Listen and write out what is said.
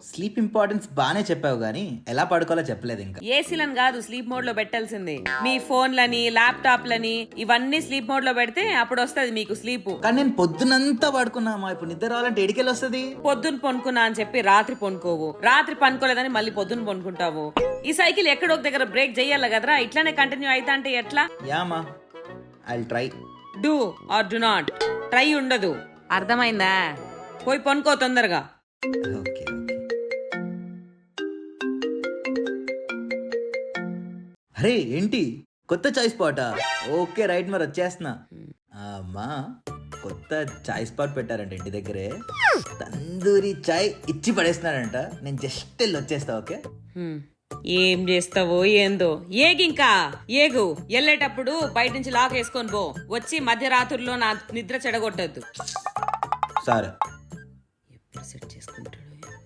Sleep importance బానే చెప్పావు గానీ ఎలా పడుకోవాలో చెప్పలేదు ఇంకా. ఏసీలను కాదు స్లీప్ మోడ్ లో పెట్టాల్సింది. మీ ఫోన్లని ల్యాప్టాప్లని ఇవన్నీ స్లీప్ మోడ్ లో పెడితే అప్పుడు వస్తది మీకు స్లీప్. కానీ నేను పొద్దునంతా పడుకున్నా అమ్మా, ఇప్పుడు నిద్ర రావాలంటే ఎడికెళ్ళి వస్తుంది? పొద్దున్న పనుకున్నా అని చెప్పి రాత్రి పనుకోవు, రాత్రి పనుకోలేదని మళ్ళీ పొద్దున్న పనుకుంటావు. ఈ సైకిల్ ఎక్కడో ఒక దగ్గర బ్రేక్ చెయ్యాలి కదరా, ఇట్లానే కంటిన్యూ అయితే అంటే ఎట్లా? యామా I'll try. Do or do not, try ఉండదు, అర్థమైందా? పోయి పనుకో తొందరగా. ఓకే. అరే ఏంటి కొత్త చాయ్ స్పాటా? ఓకే రైట్, మరి వచ్చేస్తున్నా. అమ్మా కొత్త చాయ్ స్పాట్ పెట్టారంట ఇంటి దగ్గరే, తందూరి చాయ్ ఇచ్చి పడేస్తున్నారంట. నేను జస్ట్ వెళ్ళి వచ్చేస్తా. ఓకే ఏం చేస్తావో ఏందో, ఏగింకా ఏగు. వెళ్ళేటప్పుడు బయట నుంచి లాక్ వేసుకొని పో, వచ్చి మధ్యరాత్రుల్లో నా నిద్ర చెడగొట్టద్దు. సరే. ఎప్పుడు సెట్ చేసుకుంటా